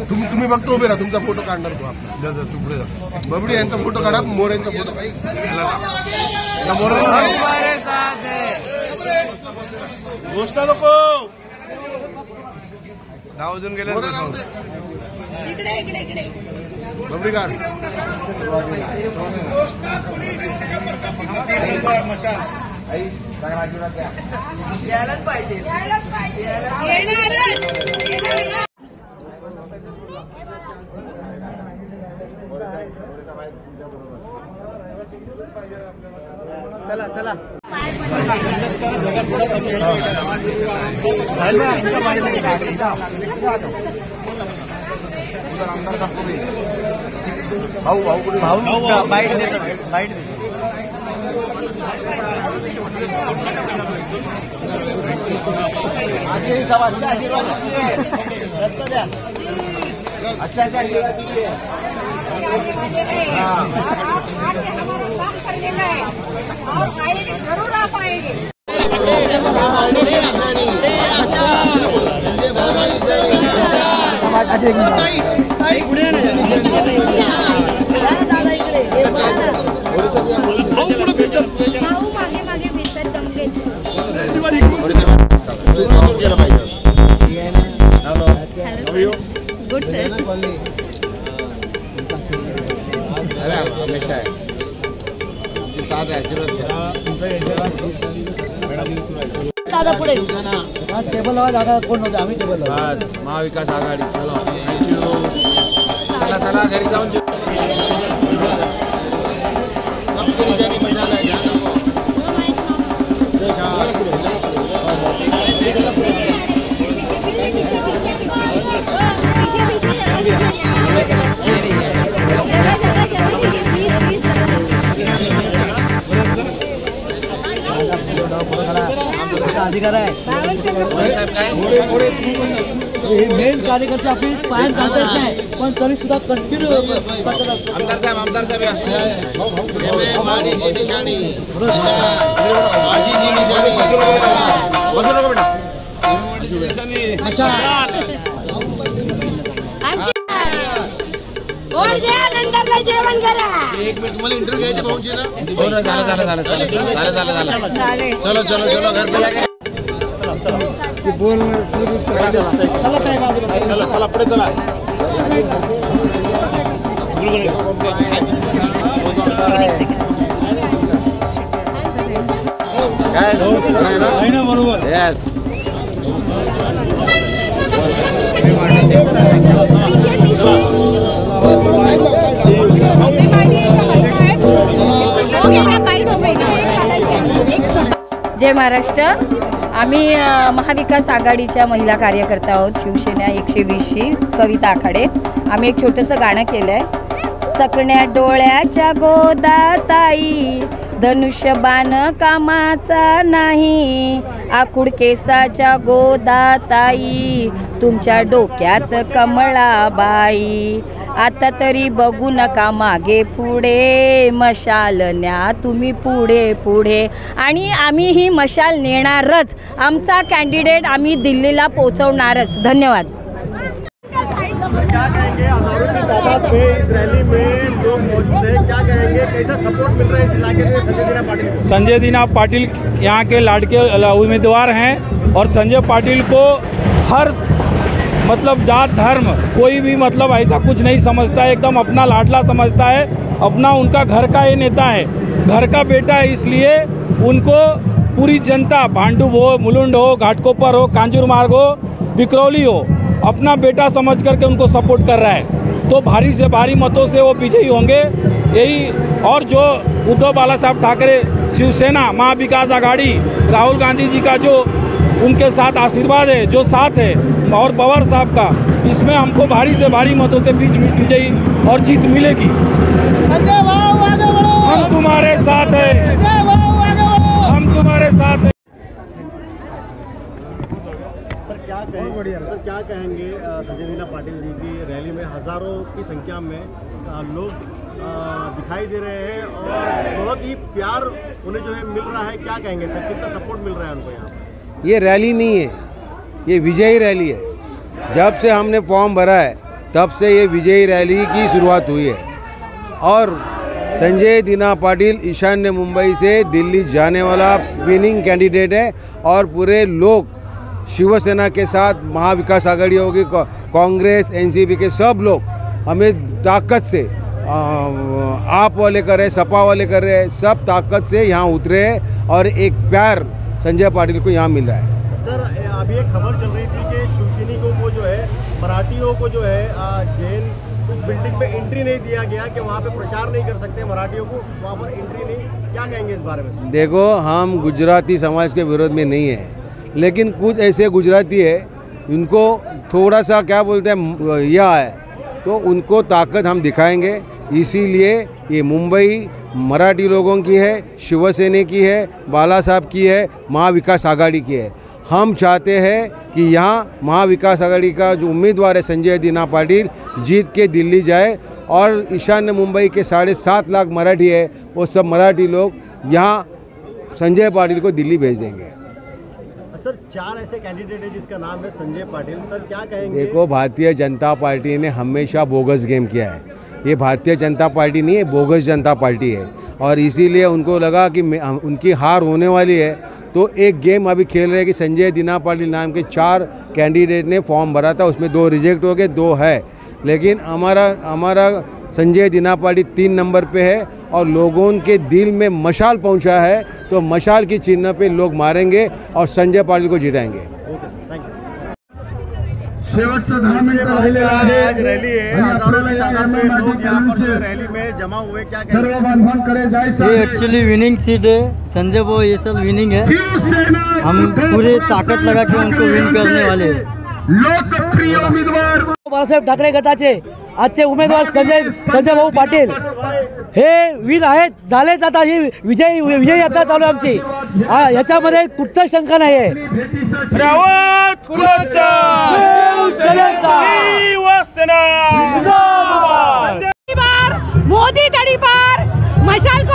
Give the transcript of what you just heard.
तुम्ही फक्त उभे राहा, तुमचा फोटो काढणार तो आपला. तू पुढे जा. बबडी यांचा फोटो काढा, मोर यांचा फोटो गोष्ट नको नाव अजून गेले. बबडी काढ. यायलाच पाहिजे. चला चला भाऊ भाऊ भाऊ बाईट देतो बाईट सब अच्छा आशीर्वाद दीजिए. अच्छा अच्छा आशीर्वाद दीजिए. और जरूर आ पाएंगे. मागे भिंतर जमले. Good sir. हमेशा आहे साथ आशीर्वाद घ्या. दादा पुढे टेबल लावा. जागा कोण नव्हते, आम्ही टेबल लावू. बस महाविकास आघाडी. चला चला चला घरी जाऊन अधिकार आहे. मेन कार्यकर्ते आपली पाय चालत नाही, पण तरी सुद्धा कंटिन्यू. आमदार साहेब जेवण करा. एक मिनिट तुम्हाला इंटरव्ह्यू घ्यायचे भाऊजी ना. झालं चलो चलो चलो घर पे लागे. बोल चला काय चला चला पुढे चला. काय ना बरोबर. येस जय महाराष्ट्र. आम्ही महाविकास आघाडीच्या महिला कार्यकर्ता आहोत. शिवसेना 120ची कविता आखाडे. आम्ही एक छोटंसं गाणं केलं आहे. चकण्या डोळ्याच्या गोदाताई, धनुष्यबाण कामाचा नाही. आकुड केसाच्या गोदाताई, तुमच्या डोक्यात कमळाबाई. आता तरी बघू नका मागे पुढे, मशाल न्या तुम्ही पुढे पुढे. आणि आम्ही ही मशाल नेणारच. आमचा कॅन्डिडेट आम्ही दिल्लीला पोहोचवणारच. धन्यवाद. क्या कहेंगे हजारों की तादाद में इस रैली में लोग मौजूद हैं, क्या कहेंगे, कैसा सपोर्ट मिल रहा है इस इलाके में संजय दीना पाटिल को? संजय दीना पाटिल यहाँ के लाडके उम्मीदवार हैं और संजय पाटिल को हर मतलब जात धर्म कोई भी मतलब ऐसा कुछ नहीं समझता है. एकदम अपना लाडला समझता है. अपना उनका घर का ये नेता है, घर का बेटा है. इसलिए उनको पूरी जनता, भांडुप हो, मुलुंड हो, घाटकोपर हो, कांजूरमार्ग हो, बिकरौली हो, अपना बेटा समझ करके उनको सपोर्ट कर रहा है. तो भारी से भारी मतों से वो विजयी होंगे यही. और जो उद्धव बाला साहब ठाकरे, शिवसेना, महाविकास आघाड़ी, राहुल गांधी जी का जो उनके साथ आशीर्वाद है, जो साथ है, और पवार साहब का, इसमें हमको भारी से भारी मतों से बीच में विजयी और जीत मिलेगी. हम तुम्हारे साथ हैं, हम तुम्हारे साथ हैं. सर क्या कहेंगे संजय दीना पाटिल जी की रैली में हजारों की संख्या में लोग दिखाई दे रहे हैं और बहुत ही प्यार उन्हें जो है मिल रहा है. क्या कहेंगे सर, कितना सपोर्ट मिल रहा है उनको यहाँ? ये रैली नहीं है, ये विजयी रैली है। जब से हमने फॉर्म भरा है तब से ये विजयी रैली की शुरुआत हुई है। और संजय दीना पाटिल ईशान्य मुंबई से दिल्ली जाने वाला विनिंग कैंडिडेट है और पूरे लोग शिवसेना के साथ, महाविकास आघाड़ी होगी, कांग्रेस, एनसीपी के सब लोग हमें ताकत से, आप वाले कर रहे, सपा वाले कर रहे, सब ताकत से यहाँ उतरे और एक प्यार संजय पाटिल को यहाँ मिल रहा है। सर अभी एक खबर चल रही थी कि शिवसेनी को जो है, मराठियों को जो है जैन उस बिल्डिंग पे एंट्री नहीं दिया गया कि वहाँ पे प्रचार नहीं कर सकते, मराठियों को वहाँ पर एंट्री नहीं, क्या कहेंगे इस बारे में? देखो, हम गुजराती समाज के विरोध में नहीं है, लेकिन कुछ ऐसे गुजराती है उनको थोड़ा सा क्या बोलते हैं यह है, तो उनको ताकत हम दिखाएंगे। इसीलिए ये मुंबई मराठी लोगों की है, शिवसेना की है, बाला साहब की है, महाविकास आघाड़ी की है। हम चाहते हैं कि यहाँ महाविकास आघाड़ी का जो उम्मीदवार है संजय दीना पाटिल जीत के दिल्ली जाए और ईशान्य मुंबई के 7.5 लाख मराठी है, वो सब मराठी लोग यहाँ संजय पाटिल को दिल्ली भेज देंगे। सर 4 ऐसे कैंडिडेट है जिसका नाम है संजय पाटिल, सर क्या कहेंगे? देखो, भारतीय जनता पार्टी ने हमेशा बोगस गेम किया है। ये भारतीय जनता पार्टी नहीं है, बोगस जनता पार्टी है और इसीलिए उनको लगा कि उनकी हार होने वाली है, तो एक गेम अभी खेल रहे हैं कि संजय दीना पाटिल नाम के 4 कैंडिडेट ने फॉर्म भरा था, उसमें 2 रिजेक्ट हो गए, 2 है, लेकिन हमारा संजय दीना पाटिल 3 नंबर पे है और लोगों के दिल में मशाल पहुंचा है, तो मशाल की चिन्ह पे लोग मारेंगे और संजय पाटिल को जिताएंगे। शेवटचं 10 मिनिट राहिले आहे। आज रैली है, हजारों की तादाद में लोग यहाँ पर जो रैली में जमा हुए, क्या कहेंगे? ये एक्चुअली विनिंग सीट है, संजय वो ये सब विनिंग है, हम पूरे ताकत लगा के उनको विन करने वाले हैं। लोकप्रिय उमेदवार बाळासाहेब ठाकरे गटाचे आजचे उमेदवार संजय भाऊ पाटील हे विन आहेत, झालेच। आता ही विजय यात्रा चालू आहे आमची, याच्यामध्ये कुठचाही शंका नाही आहे। मोदी तड़ी पार, मशाल